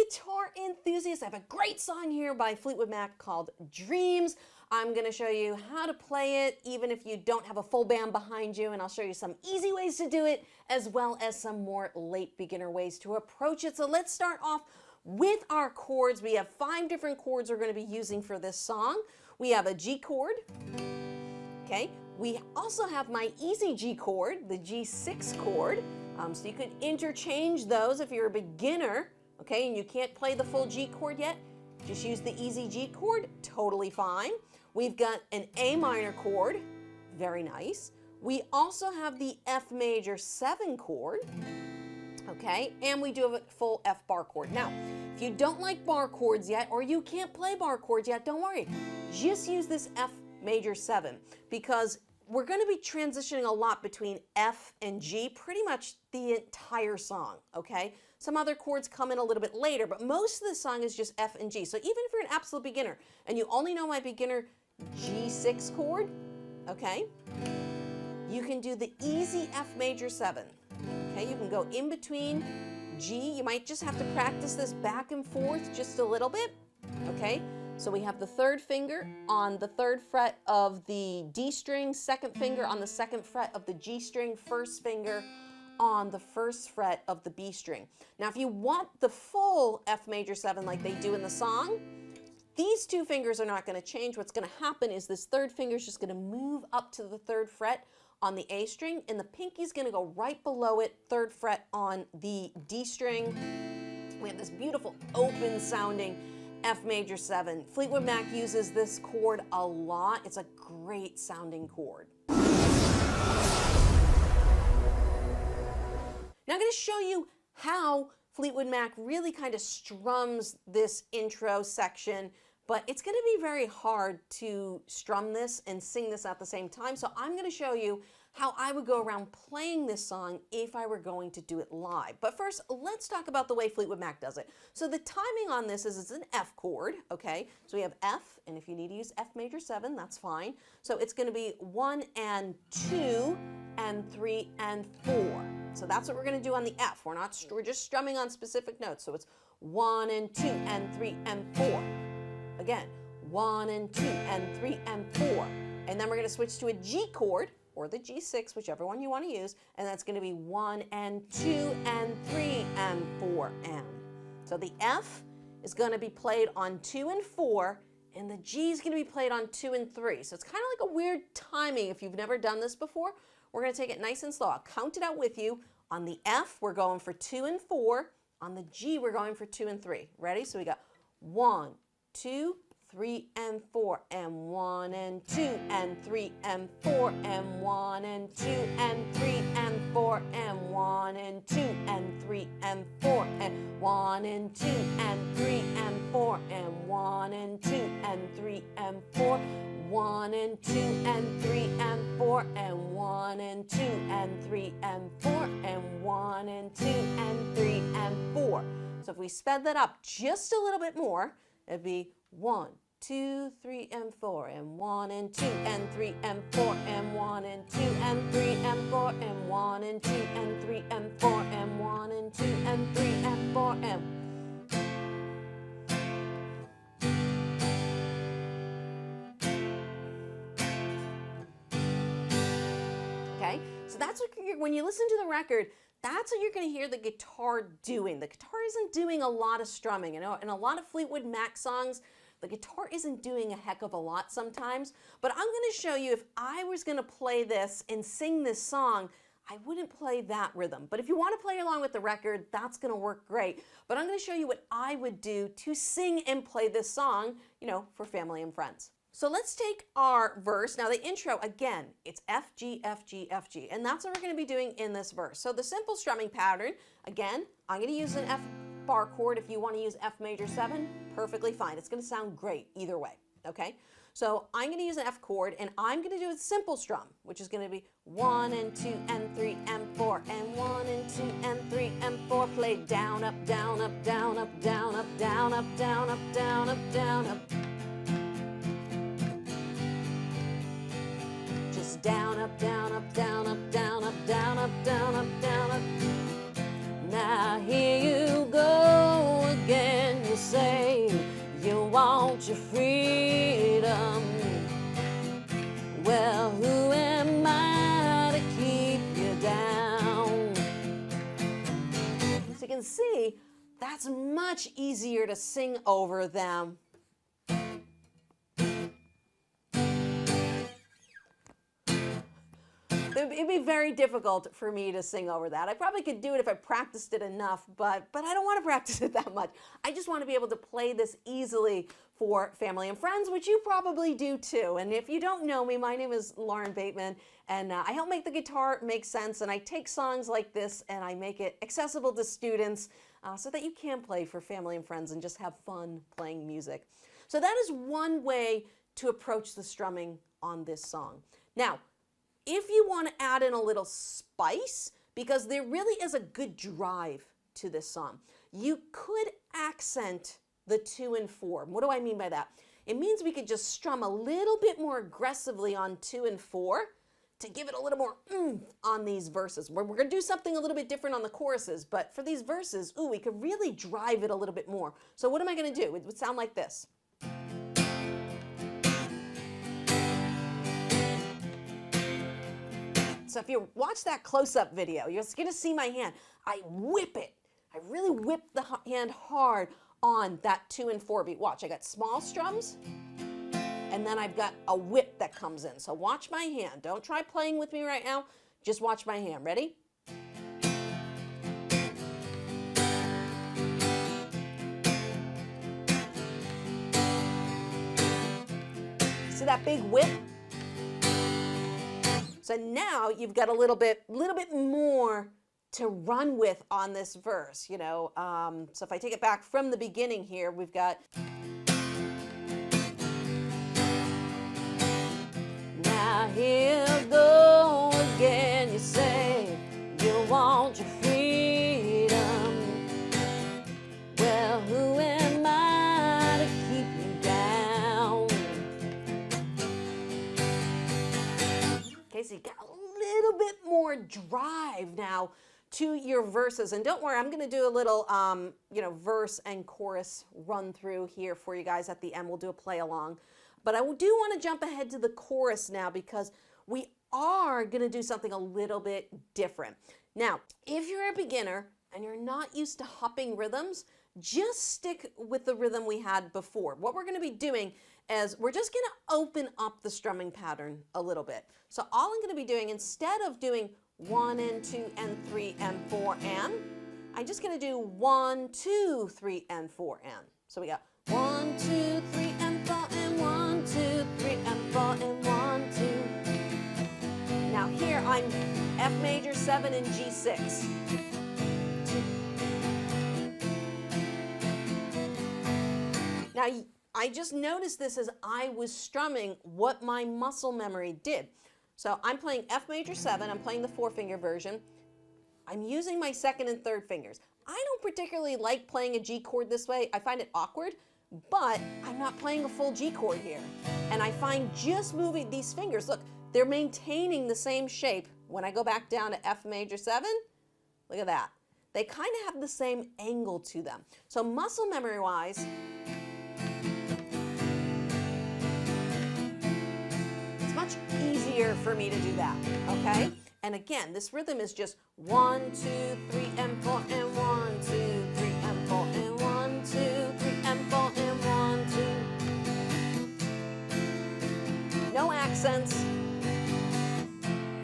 guitar enthusiasts, I have a great song here by Fleetwood Mac called Dreams. I'm going to show you how to play it even if you don't have a full band behind you, and I'll show you some easy ways to do it as well as some more late beginner ways to approach it. So let's start off with our chords. We have 5 different chords we're going to be using for this song. We have a G chord, okay? We also have my easy G chord, the G6 chord, so you could interchange those if you're a beginner, okay, and you can't play the full G chord yet. Just use the easy G chord, totally fine. We've got an A minor chord, very nice. We also have the F major 7 chord, okay, and we do have a full F bar chord. Now, if you don't like bar chords yet, or you can't play bar chords yet, don't worry. Just use this F major 7 because we're going to be transitioning a lot between F and G pretty much the entire song, okay? Some other chords come in a little bit later, but most of the song is just F and G. So even if you're an absolute beginner and you only know my beginner G6 chord, okay, you can do the easy F major 7, okay? You can go in between G. You might just have to practice this back and forth just a little bit, okay? So we have the 3rd finger on the 3rd fret of the D string, 2nd finger on the 2nd fret of the G string, 1st finger on the 1st fret of the B string. Now if you want the full F major 7 like they do in the song, these 2 fingers are not going to change. What's going to happen is this 3rd finger is just going to move up to the 3rd fret on the A string, and the pinky's going to go right below it, 3rd fret on the D string. We have this beautiful open sounding F major 7. Fleetwood Mac uses this chord a lot. It's a great sounding chord. Now I'm going to show you how Fleetwood Mac really kind of strums this intro section, but it's going to be very hard to strum this and sing this at the same time. So I'm going to show you how I would go around playing this song if I were going to do it live. But first, let's talk about the way Fleetwood Mac does it. So the timing on this is it's an F chord, okay? So we have F, and if you need to use F major 7, that's fine. So it's going to be 1 and 2 and 3 and 4. So that's what we're going to do on the F. We're just strumming on specific notes. So it's 1 and 2 and 3 and 4. Again, 1 and 2 and 3 and 4. And then we're going to switch to a G chord, or the G6, whichever one you want to use, and that's going to be 1 and 2 and 3 and 4 and. So the F is going to be played on 2 and 4, and the G is going to be played on 2 and 3. So it's kind of like a weird timing if you've never done this before. We're going to take it nice and slow. I'll count it out with you. On the F, we're going for 2 and 4. On the G, we're going for 2 and 3. Ready? So we got 1, 2, 3 and 4 and 1 and 2 and 3 and 4 and 1 and 2 and 3 and 4 and 1 and 2 and 3 and 4 and 1 and 2 and 3 and 4 and 1 and 2 and 3 and 4, 1 and 2 and 3 and 4 and 1 and 2 and 3 and 4 and 1 and 2 and 3 and 4. So if we sped that up just a little bit more, it'd be 1, 2, 3 and 4 and 1 and 2 and 3 and 4 and 1 and 2 and 3 and 4 and 1 and 2 and 3 and 4 and 1 and 2 and 3 and 4 and. Okay, so that's what when you listen to the record, that's what you're going to hear the guitar doing. The guitar isn't doing a lot of strumming. You know, in a lot of Fleetwood Mac songs, the guitar isn't doing a heck of a lot sometimes, but I'm going to show you if I was going to play this and sing this song, I wouldn't play that rhythm. But if you want to play along with the record, that's going to work great. But I'm going to show you what I would do to sing and play this song, you know, for family and friends. So let's take our verse. Now the intro, again, it's F, G, F, G, F, G, and that's what we're going to be doing in this verse. So the simple strumming pattern, again, I'm going to use an F bar chord. If you want to use F major 7, perfectly fine. It's going to sound great either way, okay? So I'm going to use an F chord, and I'm going to do a simple strum, which is going to be 1 and 2 and 3 and 4 and 1 and 2 and 3 and 4. Play down, up, down, up, down, up, down, up, down, up, down, up, down, up, down, up. Just down, up, down, up, down, up, down, up, down, up, down, up, down, up. Now here you go again. you say you want your freedom. Well, who am I to keep you down? As you can see, that's much easier to sing over them. It'd be very difficult for me to sing over that. I probably could do it if I practiced it enough, but I don't want to practice it that much. I just want to be able to play this easily for family and friends, which you probably do too. And if you don't know me, my name is Lauren Bateman, and I help make the guitar make sense, and I take songs like this and I make it accessible to students so that you can play for family and friends and just have fun playing music. So that is one way to approach the strumming on this song. Now, if you want to add in a little spice, because there really is a good drive to this song, you could accent the 2 and 4. What do I mean by that? It means we could just strum a little bit more aggressively on 2 and 4 to give it a little more oomph on these verses. We're going to do something a little bit different on the choruses, but for these verses, ooh, we could really drive it a little bit more. So what am I going to do? It would sound like this. So if you watch that close-up video, you're going to see my hand. I whip it. I really whip the hand hard on that 2 and 4 beat. Watch, I got small strums, and then I've got a whip that comes in. So watch my hand. Don't try playing with me right now. Just watch my hand. Ready? See that big whip? So now you've got a little bit more to run with on this verse, you know. So if I take it back from the beginning here, we've got. Now here you go again, you say you want your freedom. Well, who am I to keep you down? Okay, so you got a little bit more drive now to your verses. And don't worry, I'm going to do a little, verse and chorus run through here for you guys at the end. We'll do a play along. But I do want to jump ahead to the chorus now because we are going to do something a little bit different. Now, if you're a beginner and you're not used to hopping rhythms, just stick with the rhythm we had before. What we're going to be doing is we're just going to open up the strumming pattern a little bit. So all I'm going to be doing, instead of doing 1 and 2 and 3 and 4 and, I'm just going to do 1, 2, 3 and 4 and. So we got 1, 2, 3 and 4 and 1, 2, 3 and 4 and 1, 2. Now here I'm F major 7 and G6. Now I just noticed this as I was strumming what my muscle memory did. So I'm playing F major 7, I'm playing the 4-finger version. I'm using my 2nd and 3rd fingers. I don't particularly like playing a G chord this way. I find it awkward, but I'm not playing a full G chord here. And I find just moving these fingers, look, they're maintaining the same shape. When I go back down to F major 7, look at that. They kind of have the same angle to them. So muscle memory-wise, much easier for me to do that, okay? And again, this rhythm is just 1, 2, 3 and 4 and 1, 2, 3 and 4 and 1, 2, 3 and 4 and 1, 2. No accents,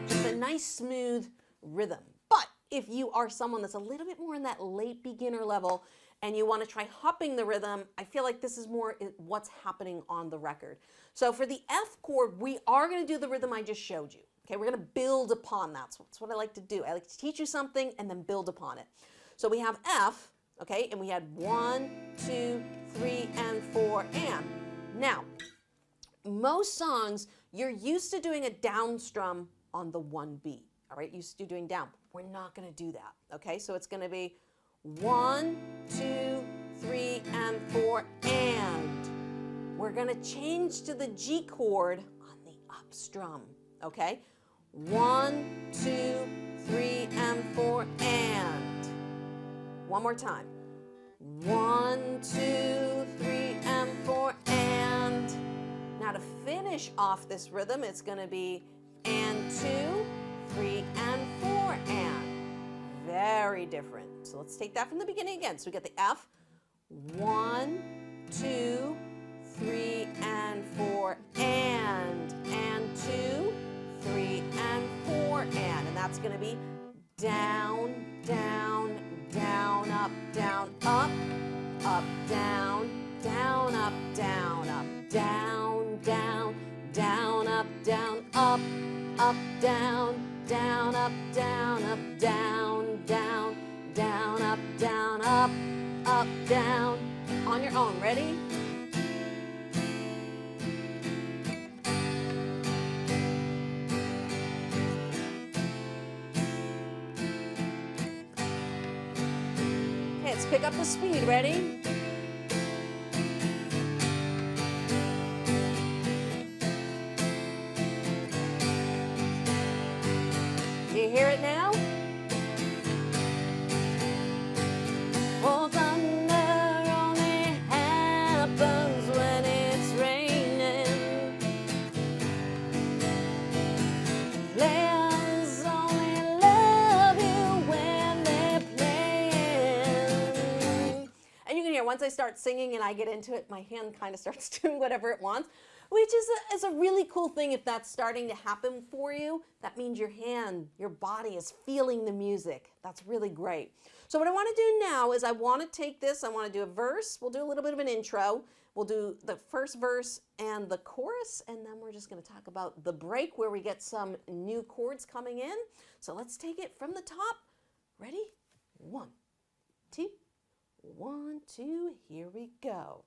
just a nice smooth rhythm. But if you are someone that's a little bit more in that late beginner level and you want to try hopping the rhythm, I feel like this is more what's happening on the record. So for the F chord, we are going to do the rhythm I just showed you. Okay, we're going to build upon that. So that's what I like to do. I like to teach you something and then build upon it. So we have F, okay, and we had 1, 2, 3, and 4, and. Now, most songs, you're used to doing a down strum on the 1 beat. All right, used to doing down. We're not going to do that. Okay, so it's going to be 1, 2, 3, and 4, and. We're going to change to the G chord on the up strum, okay? 1, 2, 3, and 4, and. One more time. 1, 2, finish off this rhythm, it's going to be and 2, 3, and 4, and. Very different. So let's take that from the beginning again. So we get the F, 1, 2, 3, and 4, and 2, 3, and 4, and that's going to be down, down, down, up, down, up, up, down, down, up, down, up, down, down, down, up, down, up, up, down, down, up, down, up, down, down, down, up, down, up, down. On your own. Ready? Okay, let's pick up the speed. Ready? You hear it now? Well, thunder only happens when it's raining. Players only love you when they're playing. And you can hear once I start singing and I get into it, my hand kind of starts doing whatever it wants, which is a really cool thing. If that's starting to happen for you, that means your hand, your body is feeling the music. That's really great. So what I want to do now is I want to take this, I want to do a verse. We'll do a little bit of an intro. We'll do the first verse and the chorus, and then we're just going to talk about the break where we get some new chords coming in. So let's take it from the top. Ready? 1, 2, 1, 2, here we go.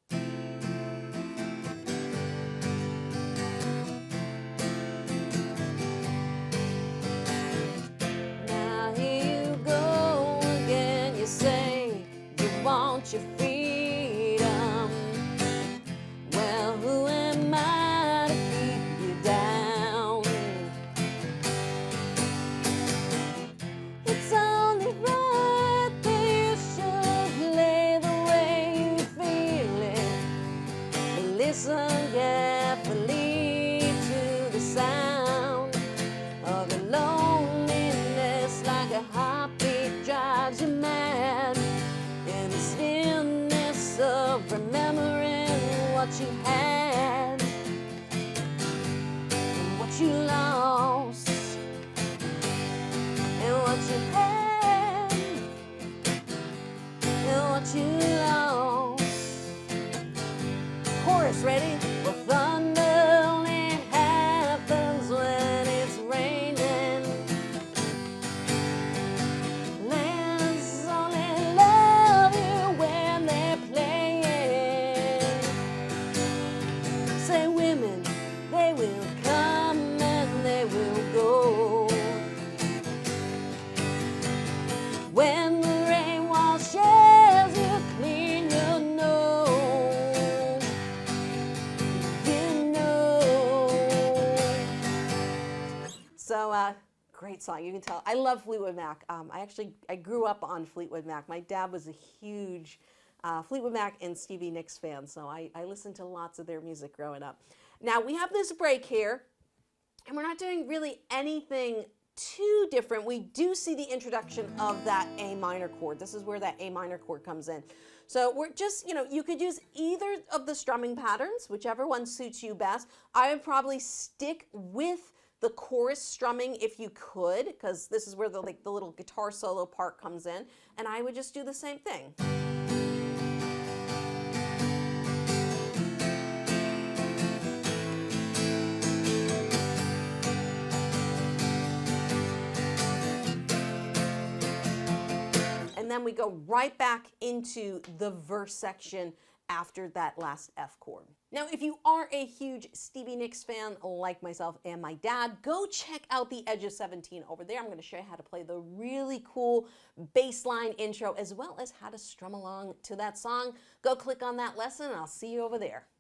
Your freedom. Well, who am I to keep you down? It's only right that you should play the way you feel it. Listen carefully to the sound of the loneliness, like a heartbeat drives you mad. In the stillness of remembering what you had and what you lost and what you had and what you lost. Chorus, ready? Well, thunder only happens when it's raining. When the rain washes you clean, you know. So, great song. You can tell. I love Fleetwood Mac. I grew up on Fleetwood Mac. My dad was a huge Fleetwood Mac and Stevie Nicks fan, so I listened to lots of their music growing up. Now, we have this break here, and we're not doing really anything too different. We do see the introduction of that A minor chord. This is where that A minor chord comes in. So we're just, you could use either of the strumming patterns, whichever one suits you best. I would probably stick with the chorus strumming if you could, because this is where the little guitar solo part comes in, and I would just do the same thing. And then we go right back into the verse section after that last F chord. Now, if you are a huge Stevie Nicks fan like myself and my dad, go check out The Edge of 17 over there. I'm going to show you how to play the really cool bass line intro as well as how to strum along to that song. Go click on that lesson and I'll see you over there.